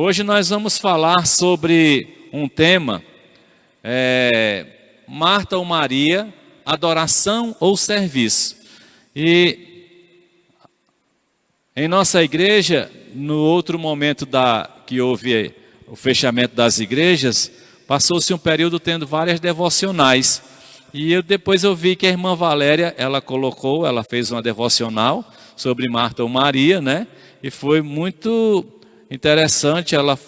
Hoje nós vamos falar sobre um tema, Marta ou Maria, adoração ou serviço. E em nossa igreja, no outro momento que houve o fechamento das igrejas, passou-se um período tendo várias devocionais. E depois eu vi que a irmã Valéria, ela fez uma devocional sobre Marta ou Maria, né? E foi muito interessante, ela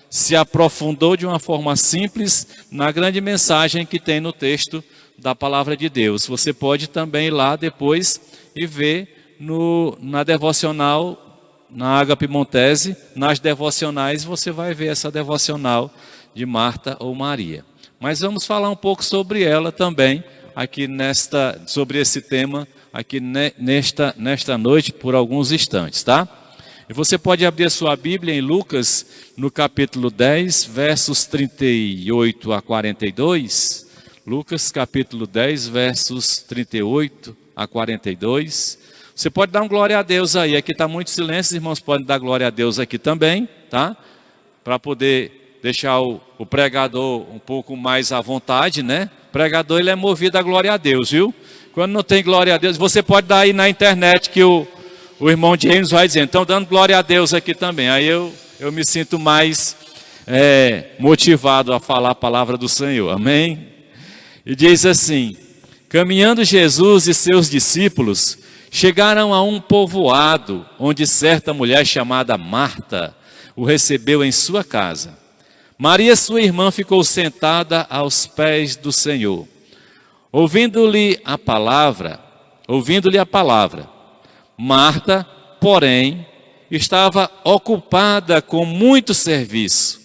se aprofundou de uma forma simples na grande mensagem que tem no texto da palavra de Deus. Você pode também ir lá depois e ver na devocional, na Agape Montese, nas devocionais você vai ver essa devocional de Marta ou Maria. Mas vamos falar um pouco sobre ela também, aqui sobre esse tema, aqui nesta noite, por alguns instantes, tá? E você pode abrir a sua Bíblia em Lucas, no capítulo 10, versos 38 a 42. Lucas, capítulo 10, versos 38 a 42. Você pode dar um glória a Deus aí. Aqui está muito silêncio, os irmãos podem dar glória a Deus aqui também, tá? Para poder deixar o pregador um pouco mais à vontade, né? O pregador, ele é movido a glória a Deus, viu? Quando não tem glória a Deus, você pode dar aí na internet que o irmão James vai dizer, então dando glória a Deus aqui também. Aí eu me sinto mais motivado a falar a palavra do Senhor, amém? E diz assim: caminhando Jesus e seus discípulos chegaram a um povoado, onde certa mulher chamada Marta o recebeu em sua casa. Maria, sua irmã, ficou sentada aos pés do Senhor, ouvindo-lhe a palavra. Marta, porém, estava ocupada com muito serviço.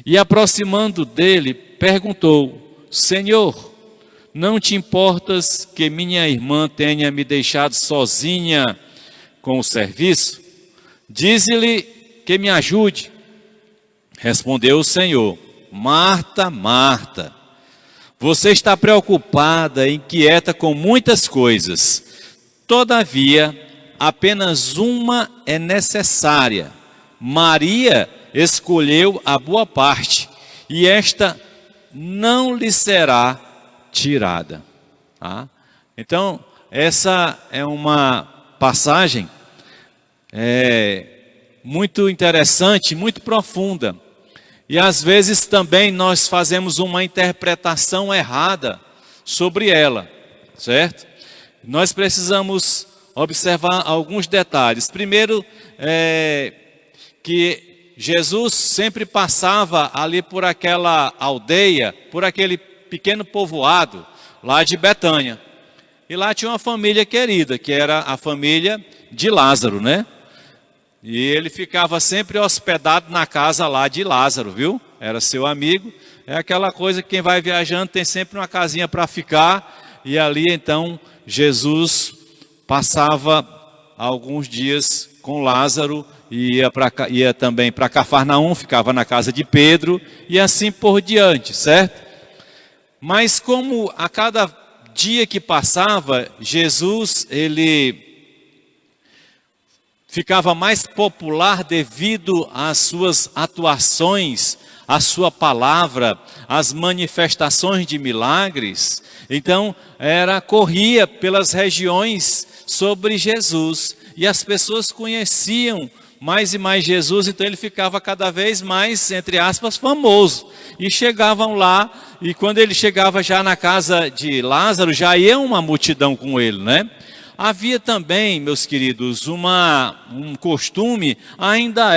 E aproximando dele, perguntou: Senhor, não te importas que minha irmã tenha me deixado sozinha com o serviço? Dize-lhe que me ajude. Respondeu o Senhor: Marta, Marta, você está preocupada e inquieta com muitas coisas. Todavia, apenas uma é necessária. Maria escolheu a boa parte, e esta não lhe será tirada. Tá? Então, essa é uma passagem muito interessante, muito profunda. E às vezes também nós fazemos uma interpretação errada sobre ela, certo? Nós precisamos observar alguns detalhes. Primeiro, que Jesus sempre passava ali por aquela aldeia, por aquele pequeno povoado lá de Betânia. E lá tinha uma família querida, que era a família de Lázaro, né? E ele ficava sempre hospedado na casa lá de Lázaro, viu? Era seu amigo. É aquela coisa que quem vai viajando tem sempre uma casinha para ficar. E ali então Jesus passava alguns dias com Lázaro e ia também para Cafarnaum, ficava na casa de Pedro e assim por diante, certo? Mas como a cada dia que passava, Jesus, ele ficava mais popular devido às suas atuações, à sua palavra, às manifestações de milagres. Então, corria pelas regiões sobre Jesus, e as pessoas conheciam mais e mais Jesus, então ele ficava cada vez mais, entre aspas, famoso. E chegavam lá, e quando ele chegava já na casa de Lázaro, já ia uma multidão com ele, né? Havia também, meus queridos, um costume, ainda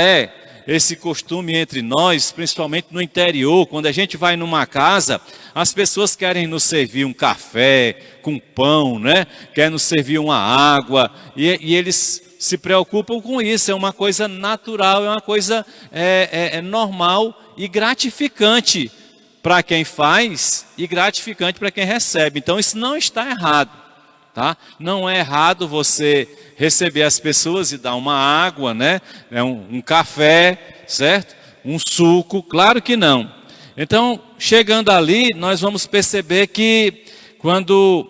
esse costume entre nós, principalmente no interior, quando a gente vai numa casa, as pessoas querem nos servir um café com pão, né? Querem nos servir uma água, e eles se preocupam com isso. É uma coisa natural, é uma coisa normal e gratificante para quem faz e gratificante para quem recebe. Então isso não está errado. Tá? Não é errado você receber as pessoas e dar uma água, né? Um café, certo? Um suco, claro que não. Então, chegando ali, nós vamos perceber que quando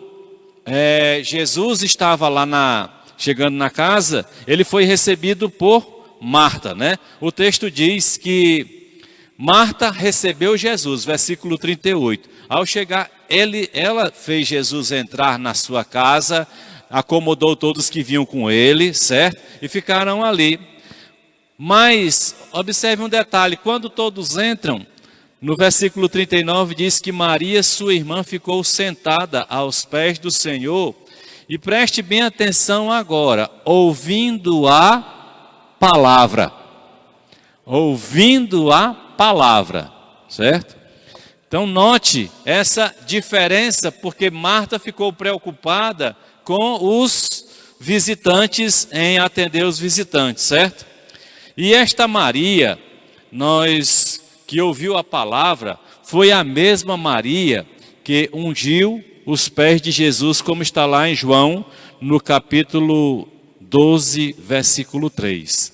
Jesus estava lá chegando na casa, ele foi recebido por Marta, né? O texto diz que Marta recebeu Jesus, versículo 38. Ao chegar, ela fez Jesus entrar na sua casa, acomodou todos que vinham com ele, certo? E ficaram ali. Mas, observe um detalhe, quando todos entram, no versículo 39 diz que Maria, sua irmã, ficou sentada aos pés do Senhor. E preste bem atenção agora, ouvindo a palavra. Ouvindo a palavra, certo? Então note essa diferença, porque Marta ficou preocupada com os visitantes, em atender os visitantes, certo? E esta Maria, que ouviu a palavra, foi a mesma Maria que ungiu os pés de Jesus, como está lá em João, no capítulo 12, versículo 3.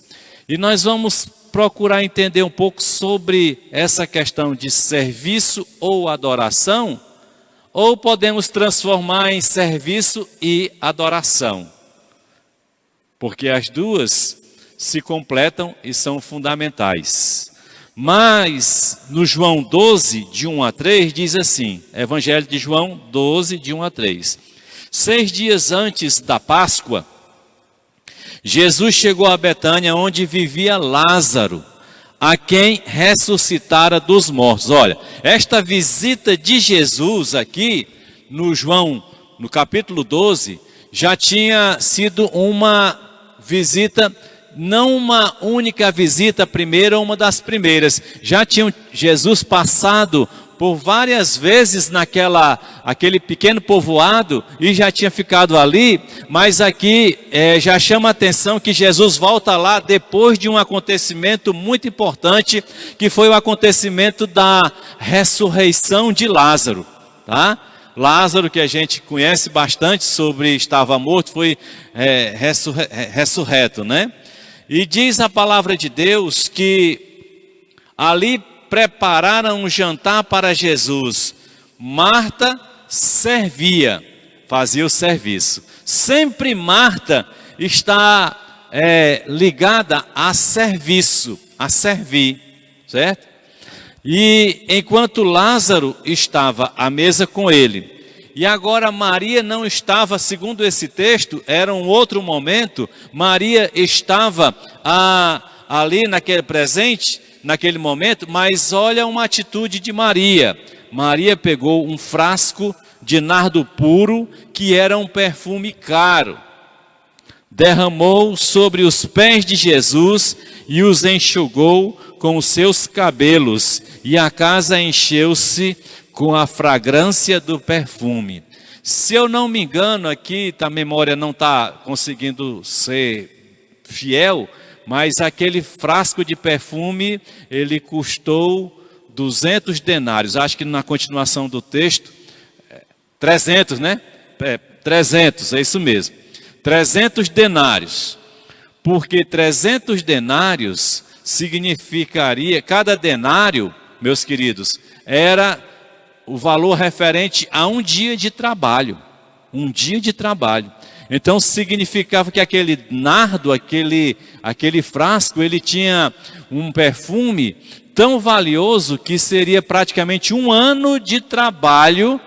E nós vamos procurar entender um pouco sobre essa questão de serviço ou adoração, ou podemos transformar em serviço e adoração, porque as duas se completam e são fundamentais. Mas no João 12, de 1 a 3, diz assim, Evangelho de João 12, de 1 a 3. 6 dias antes da Páscoa, Jesus chegou a Betânia, onde vivia Lázaro, a quem ressuscitara dos mortos. Olha, esta visita de Jesus aqui, no João, no capítulo 12, já tinha sido uma visita, não uma única visita, a primeira, uma das primeiras. Já tinha Jesus passado por várias vezes aquele pequeno povoado e já tinha ficado ali, mas aqui já chama a atenção que Jesus volta lá depois de um acontecimento muito importante, que foi o acontecimento da ressurreição de Lázaro, tá? Lázaro, que a gente conhece bastante sobre estava morto, foi ressurreto, né? E diz a palavra de Deus que ali prepararam um jantar para Jesus. Marta servia, fazia o serviço. Sempre Marta está ligada a serviço, a servir, certo? E enquanto Lázaro estava à mesa com ele, e agora Maria não estava, segundo esse texto, era um outro momento, Maria estava ali naquele presente, naquele momento, mas olha uma atitude de Maria. Maria pegou um frasco de nardo puro, que era um perfume caro, derramou sobre os pés de Jesus e os enxugou com os seus cabelos, e a casa encheu-se com a fragrância do perfume. Se eu não me engano, aqui a memória não está conseguindo ser fiel, mas aquele frasco de perfume, ele custou 200 denários. Acho que na continuação do texto, 300, né? 300, é isso mesmo. 300 denários. Porque 300 denários significaria, cada denário, meus queridos, era o valor referente a um dia de trabalho. Um dia de trabalho. Então significava que aquele nardo, aquele frasco, ele tinha um perfume tão valioso que seria praticamente um ano de trabalho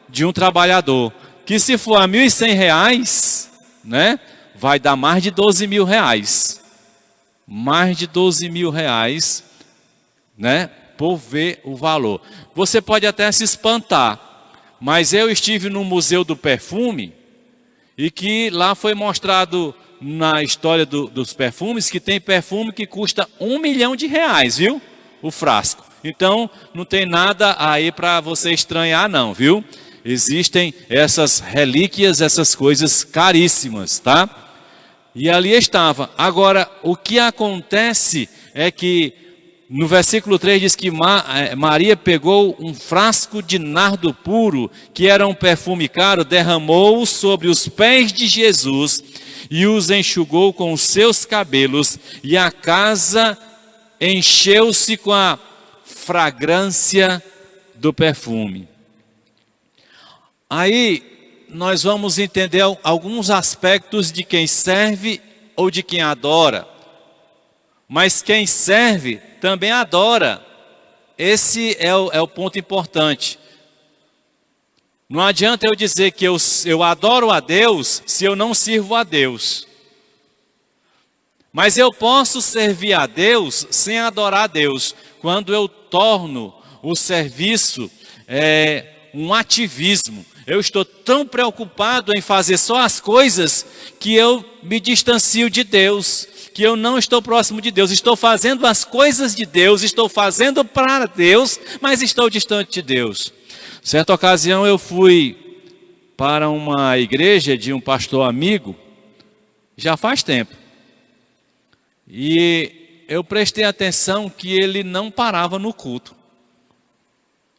de um trabalhador. Que se for a R$1.100, né, vai dar mais de 12 mil reais. Mais de 12 mil reais, né, por ver o valor. Você pode até se espantar, mas eu estive no Museu do Perfume, e que lá foi mostrado na história dos perfumes, que tem perfume que custa R$1 milhão, viu? O frasco. Então, não tem nada aí para você estranhar não, viu? Existem essas relíquias, essas coisas caríssimas, tá? E ali estava. Agora, o que acontece é que no versículo 3 diz que Maria pegou um frasco de nardo puro, que era um perfume caro, derramou sobre os pés de Jesus e os enxugou com os seus cabelos, e a casa encheu-se com a fragrância do perfume. Aí nós vamos entender alguns aspectos de quem serve ou de quem adora. mas quem serve também adora. Esse é o ponto importante. Não adianta eu dizer que eu adoro a Deus se eu não sirvo a Deus. Mas eu posso servir a Deus sem adorar a Deus, quando eu torno o serviço um ativismo. Eu estou tão preocupado em fazer só as coisas que eu me distancio de Deus, que eu não estou próximo de Deus. Estou fazendo as coisas de Deus, estou fazendo para Deus, mas estou distante de Deus. Certa ocasião eu fui para uma igreja de um pastor amigo, já faz tempo. E eu prestei atenção que ele não parava no culto.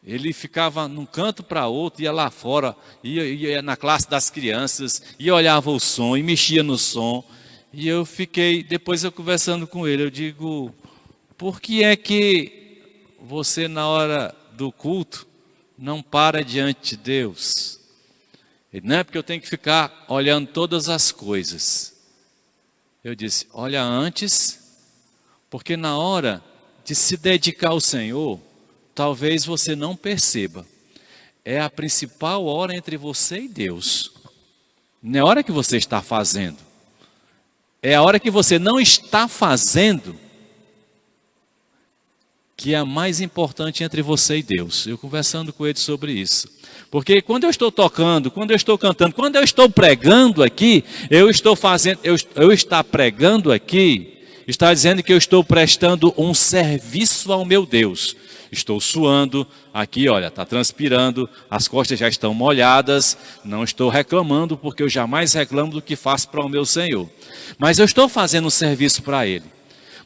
Ele ficava num canto para outro, ia lá fora, ia na classe das crianças, e olhava o som, e mexia no som. E eu fiquei, depois eu conversando com ele, eu digo, por que é que você na hora do culto não para diante de Deus? Ele, não é porque eu tenho que ficar olhando todas as coisas. Eu disse, olha antes, porque na hora de se dedicar ao Senhor, talvez você não perceba. É a principal hora entre você e Deus. Não é a hora que você está fazendo. É a hora que você não está fazendo que é a mais importante entre você e Deus. Eu conversando com ele sobre isso. Porque quando eu estou tocando, quando eu estou cantando, quando eu estou pregando aqui, eu estou pregando aqui, está dizendo que eu estou prestando um serviço ao meu Deus. Estou suando, aqui olha, está transpirando, as costas já estão molhadas, não estou reclamando, porque eu jamais reclamo do que faço para o meu Senhor. Mas eu estou fazendo um serviço para Ele.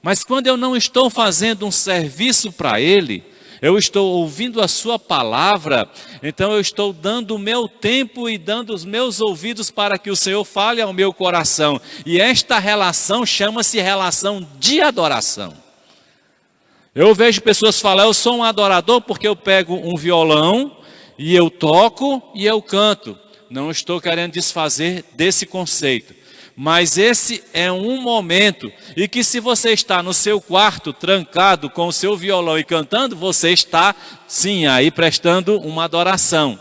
Mas quando eu não estou fazendo um serviço para Ele, eu estou ouvindo a sua palavra, então eu estou dando o meu tempo e dando os meus ouvidos para que o Senhor fale ao meu coração. E esta relação chama-se relação de adoração. Eu vejo pessoas falar, eu sou um adorador porque eu pego um violão e eu toco e eu canto. Não estou querendo desfazer desse conceito. Mas esse é um momento e que se você está no seu quarto trancado com o seu violão e cantando, você está sim aí prestando uma adoração.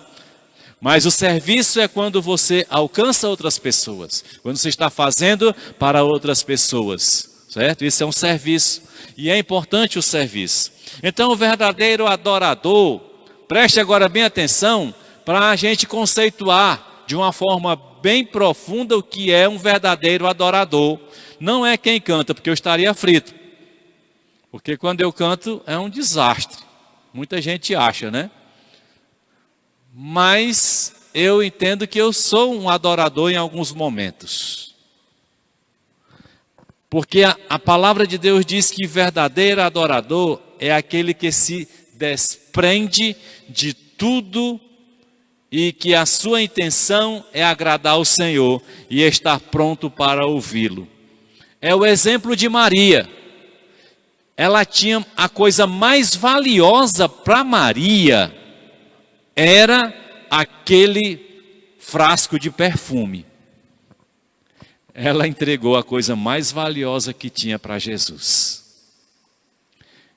Mas o serviço é quando você alcança outras pessoas, quando você está fazendo para outras pessoas, certo? Isso é um serviço e é importante o serviço. Então o verdadeiro adorador, preste agora bem atenção para a gente conceituar de uma forma bem profunda o que é um verdadeiro adorador. Não é quem canta, porque eu estaria frito. Porque quando eu canto é um desastre. Muita gente acha, né? Mas eu entendo que eu sou um adorador em alguns momentos. Porque a palavra de Deus diz que verdadeiro adorador é aquele que se desprende de tudo e que a sua intenção é agradar ao Senhor e estar pronto para ouvi-lo. É o exemplo de Maria. Ela tinha a coisa mais valiosa para Maria, era aquele frasco de perfume. Ela entregou a coisa mais valiosa que tinha para Jesus.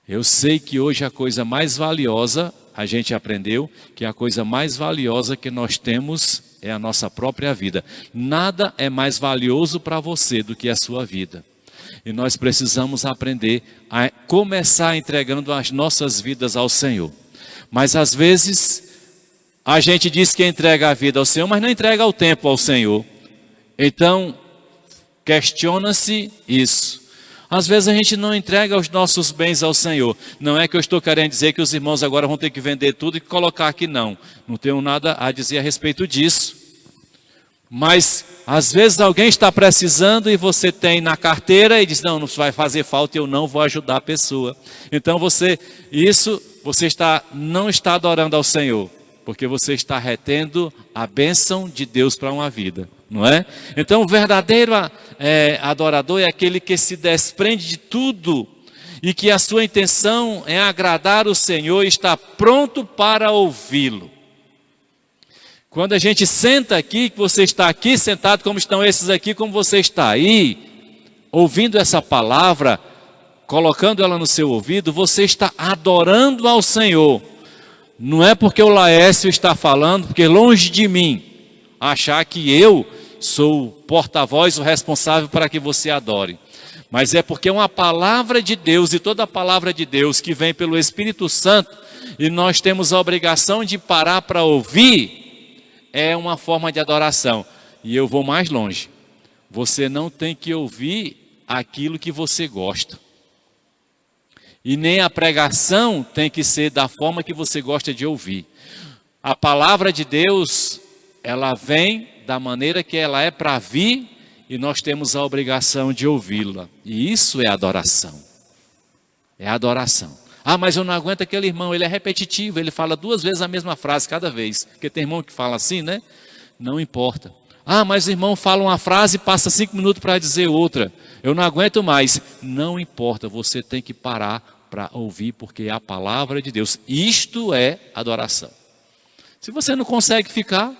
Eu sei que hoje a coisa mais valiosa, a gente aprendeu que a coisa mais valiosa que nós temos é a nossa própria vida. Nada é mais valioso para você do que a sua vida. E nós precisamos aprender a começar entregando as nossas vidas ao Senhor. Mas às vezes a gente diz que entrega a vida ao Senhor, mas não entrega o tempo ao Senhor. Então, questiona-se isso. Às vezes a gente não entrega os nossos bens ao Senhor. Não é que eu estou querendo dizer que os irmãos agora vão ter que vender tudo e colocar aqui, não. Não tenho nada a dizer a respeito disso. Mas, às vezes alguém está precisando e você tem na carteira e diz, não vai fazer falta e eu não vou ajudar a pessoa. Então você não está adorando ao Senhor, porque você está retendo a bênção de Deus para uma vida. Não é? Então o verdadeiro adorador é aquele que se desprende de tudo e que a sua intenção é agradar o Senhor e está pronto para ouvi-lo. Quando a gente senta aqui, que você está aqui sentado como estão esses aqui, como você está aí, ouvindo essa palavra, colocando ela no seu ouvido, você está adorando ao Senhor. Não é porque o Laércio está falando, porque longe de mim achar que eu sou o porta-voz, o responsável para que você adore. Mas é porque é uma palavra de Deus, e toda a palavra de Deus que vem pelo Espírito Santo, e nós temos a obrigação de parar para ouvir, é uma forma de adoração. E eu vou mais longe. Você não tem que ouvir aquilo que você gosta. E nem a pregação tem que ser da forma que você gosta de ouvir. A palavra de Deus, ela vem da maneira que ela é para vir, e nós temos a obrigação de ouvi-la. E isso é adoração. É adoração. Ah, mas eu não aguento aquele irmão, ele é repetitivo, ele fala 2 vezes a mesma frase cada vez. Porque tem irmão que fala assim, né? Não importa. Ah, mas o irmão fala uma frase e passa 5 minutos para dizer outra. Eu não aguento mais. Não importa, você tem que parar para ouvir, porque é a palavra de Deus. Isto é adoração. Se você não consegue ficar,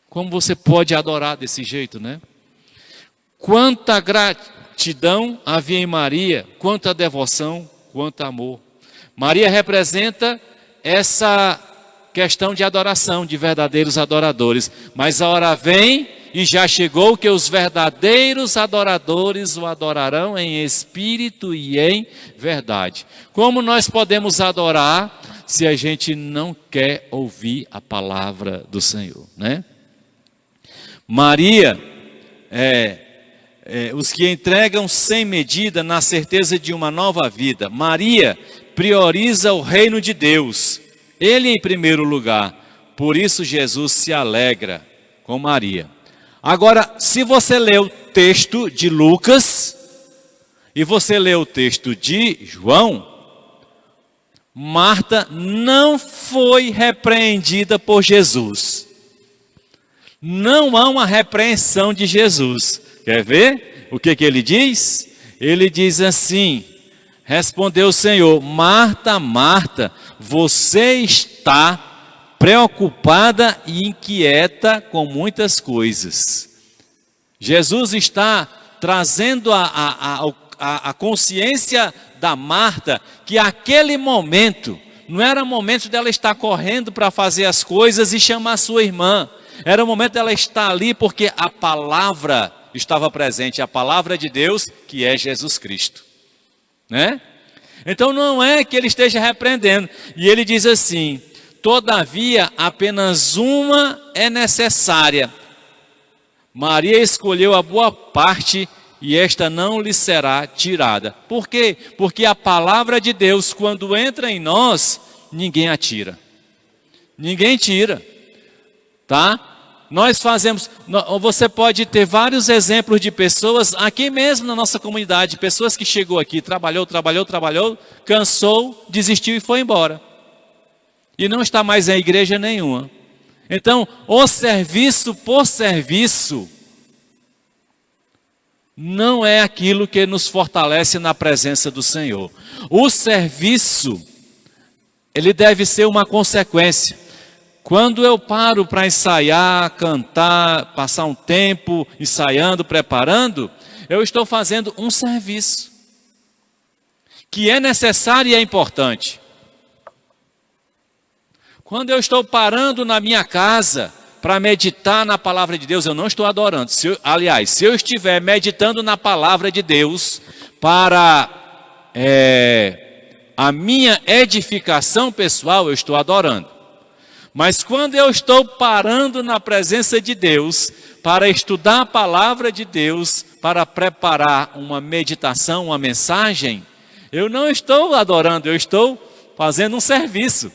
como você pode adorar desse jeito, né? Quanta gratidão havia em Maria, quanta devoção, quanto amor. Maria representa essa questão de adoração, de verdadeiros adoradores. Mas a hora vem e já chegou que os verdadeiros adoradores o adorarão em espírito e em verdade. Como nós podemos adorar se a gente não quer ouvir a palavra do Senhor, né? Maria, os que entregam sem medida na certeza de uma nova vida. Maria prioriza o reino de Deus, Ele em primeiro lugar. Por isso Jesus se alegra com Maria. Agora, se você lê o texto de Lucas e você lê o texto de João, Marta não foi repreendida por Jesus. Não há uma repreensão de Jesus. Quer ver o que ele diz? Ele diz assim: respondeu o Senhor: Marta, Marta, você está preocupada e inquieta com muitas coisas. Jesus está trazendo a consciência da Marta que aquele momento não era momento dela estar correndo para fazer as coisas e chamar sua irmã. Era o momento dela estar ali porque a palavra estava presente, a palavra de Deus, que é Jesus Cristo, né? Então não é que ele esteja repreendendo. E ele diz assim: todavia apenas uma é necessária. Maria escolheu a boa parte e esta não lhe será tirada. Por quê? Porque a palavra de Deus, quando entra em nós, ninguém a tira. Ninguém tira. Tá? Nós fazemos, você pode ter vários exemplos de pessoas aqui mesmo na nossa comunidade, pessoas que chegou aqui, trabalhou, cansou, desistiu e foi embora. E não está mais em igreja nenhuma. Então, o serviço por serviço não é aquilo que nos fortalece na presença do Senhor. O serviço, ele deve ser uma consequência. Quando eu paro para ensaiar, cantar, passar um tempo ensaiando, preparando, eu estou fazendo um serviço que é necessário e é importante. Quando eu estou parando na minha casa para meditar na palavra de Deus, eu não estou adorando. Se eu estiver meditando na palavra de Deus para a minha edificação pessoal, eu estou adorando. Mas quando eu estou parando na presença de Deus, para estudar a palavra de Deus, para preparar uma meditação, uma mensagem, eu não estou adorando, eu estou fazendo um serviço.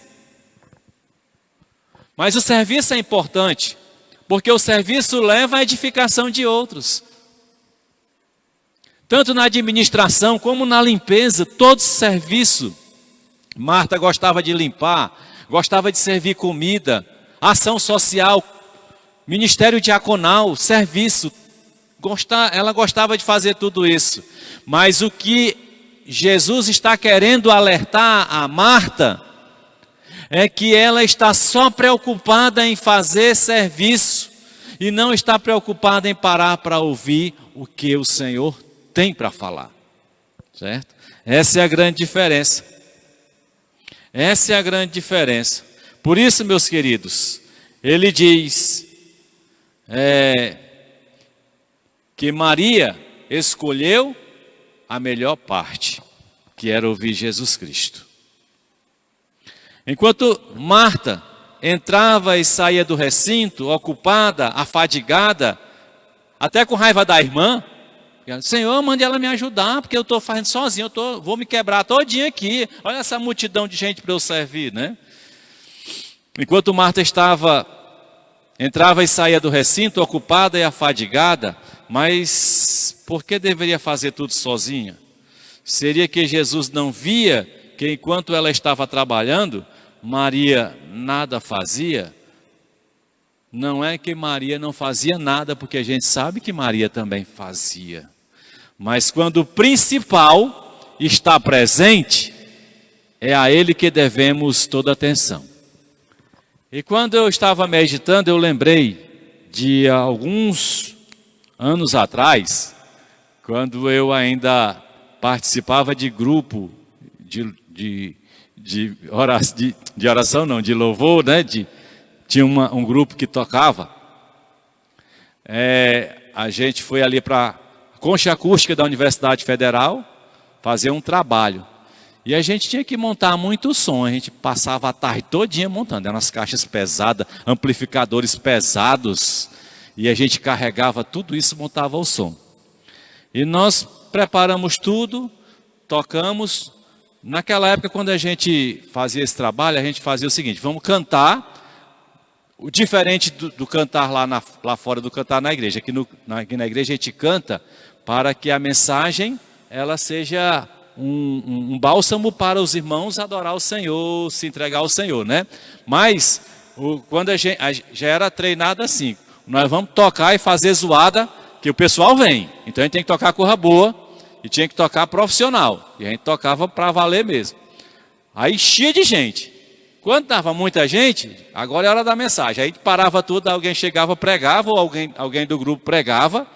Mas o serviço é importante, porque o serviço leva à edificação de outros. Tanto na administração como na limpeza, todo serviço. Marta gostava de limpar, gostava de servir comida, ação social, ministério diaconal, serviço. Ela gostava de fazer tudo isso. Mas o que Jesus está querendo alertar a Marta é que ela está só preocupada em fazer serviço e não está preocupada em parar para ouvir o que o Senhor tem para falar. certo? Essa é a grande diferença. Essa é a grande diferença. Por isso, meus queridos, ele diz que Maria escolheu a melhor parte, que era ouvir Jesus Cristo. Enquanto Marta entrava e saía do recinto, ocupada, afadigada, até com raiva da irmã, Senhor, mande ela me ajudar, porque eu estou fazendo sozinho, vou me quebrar todinho aqui, olha essa multidão de gente para eu servir, né? Enquanto Marta entrava e saía do recinto, ocupada e afadigada, mas por que deveria fazer tudo sozinha? Seria que Jesus não via que enquanto ela estava trabalhando, Maria nada fazia? Não é que Maria não fazia nada, porque a gente sabe que Maria também fazia. Mas quando o principal está presente, é a ele que devemos toda atenção. E quando eu estava meditando, eu lembrei de alguns anos atrás, quando eu ainda participava de grupo de oração, não, de louvor, né? Tinha um grupo que tocava. A gente foi ali para a Concha Acústica da Universidade Federal fazer um trabalho. E a gente tinha que montar muito som, a gente passava a tarde todinha montando, eram as caixas pesadas, amplificadores pesados, e a gente carregava tudo isso, montava o som. E nós preparamos tudo, tocamos. Naquela época, quando a gente fazia esse trabalho, a gente fazia o seguinte: vamos cantar, o diferente do cantar lá fora do cantar na igreja. Aqui na igreja a gente canta para que a mensagem ela seja um bálsamo para os irmãos adorar o Senhor, se entregar ao Senhor, né? Mas, quando a gente já era treinado assim, nós vamos tocar e fazer zoada, que o pessoal vem. Então a gente tem que tocar corra boa e tinha que tocar profissional. E a gente tocava para valer mesmo. Aí cheia de gente. Quando estava muita gente, agora é hora da mensagem. Aí parava tudo, alguém chegava, pregava, ou alguém do grupo pregava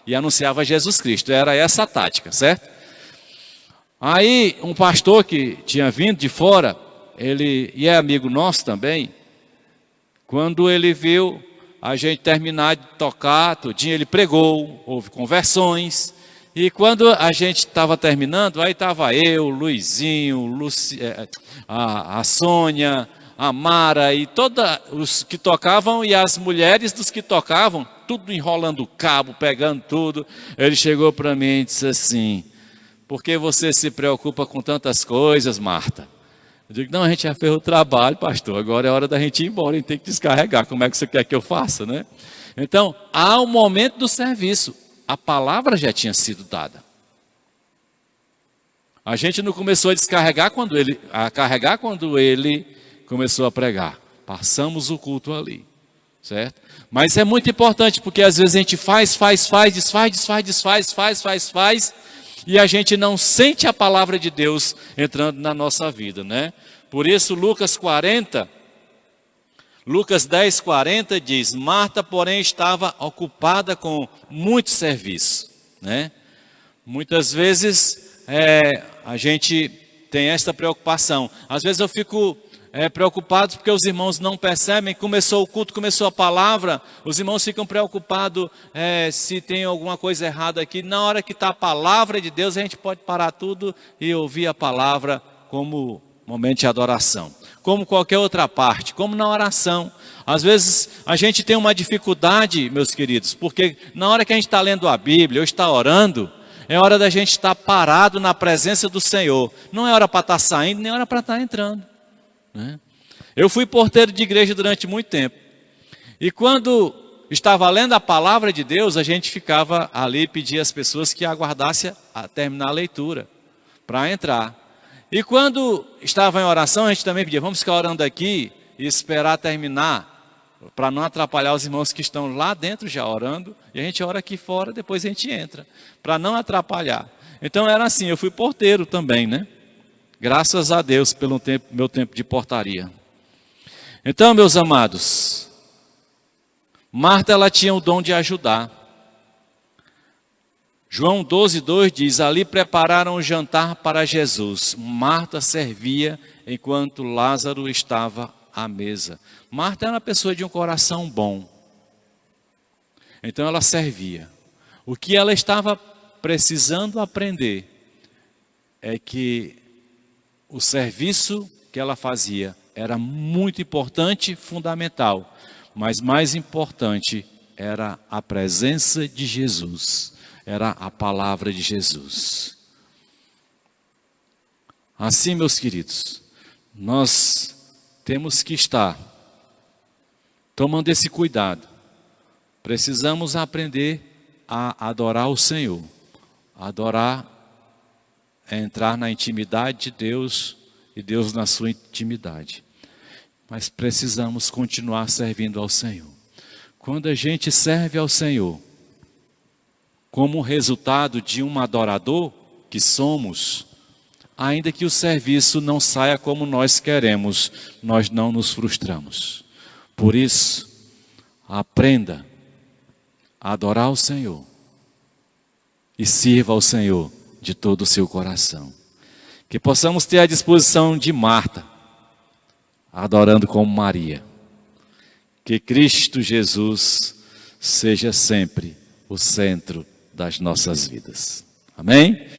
e anunciava Jesus Cristo. Era essa a tática, certo? Aí um pastor que tinha vindo de fora, ele e é amigo nosso também, quando ele viu a gente terminar de tocar, tudinho, ele pregou, houve conversões, e quando a gente estava terminando, aí estava eu, o Luizinho, a Sônia, a Mara, e todos os que tocavam, e as mulheres dos que tocavam, tudo enrolando o cabo, pegando tudo. Ele chegou para mim e disse assim: por que você se preocupa com tantas coisas, Marta? Eu digo: não, a gente já fez o trabalho, pastor, agora é hora da gente ir embora, a gente tem que descarregar, como é que você quer que eu faça, né? Então, há um momento do serviço, a palavra já tinha sido dada. A gente não começou a descarregar a carregar quando ele começou a pregar. Passamos o culto ali, certo? Mas é muito importante, porque às vezes a gente faz, desfaz, e a gente não sente a palavra de Deus entrando na nossa vida, né? Por isso Lucas 10:40 diz: Marta, porém, estava ocupada com muito serviço, né? Muitas vezes a gente tem esta preocupação. Às vezes eu fico preocupado porque os irmãos não percebem. Começou o culto, começou a palavra, os irmãos ficam preocupados se tem alguma coisa errada aqui. Na hora que está a palavra de Deus, a gente pode parar tudo e ouvir a palavra como momento de adoração, como qualquer outra parte, como na oração. Às vezes a gente tem uma dificuldade, meus queridos, porque na hora que a gente está lendo a Bíblia ou está orando, é hora da gente estar parado na presença do Senhor. Não é hora para estar saindo, nem hora para estar entrando, né? Eu fui porteiro de igreja durante muito tempo. E quando estava lendo a palavra de Deus, a gente ficava ali e pedia às pessoas que aguardassem a terminar a leitura para entrar. E quando estava em oração, a gente também pedia: vamos ficar orando aqui e esperar terminar, para não atrapalhar os irmãos que estão lá dentro já orando, e a gente ora aqui fora, depois a gente entra, para não atrapalhar. Então era assim, eu fui porteiro também, né? Graças a Deus pelo meu tempo de portaria. Então, meus amados, Marta, ela tinha o dom de ajudar. João 12:2 diz: ali prepararam o jantar para Jesus. Marta servia enquanto Lázaro estava à mesa. Marta era uma pessoa de um coração bom. Então ela servia. O que ela estava precisando aprender é que o serviço que ela fazia era muito importante, fundamental, mas mais importante era a presença de Jesus, era a palavra de Jesus. Assim, meus queridos, nós temos que estar tomando esse cuidado. Precisamos aprender a adorar o Senhor. Adorar é entrar na intimidade de Deus e Deus na sua intimidade. Mas precisamos continuar servindo ao Senhor. Quando a gente serve ao Senhor, como resultado de um adorador que somos, ainda que o serviço não saia como nós queremos, nós não nos frustramos. Por isso, aprenda a adorar o Senhor e sirva ao Senhor de todo o seu coração. Que possamos ter a disposição de Marta, adorando como Maria. Que Cristo Jesus seja sempre o centro das nossas vidas. Amém?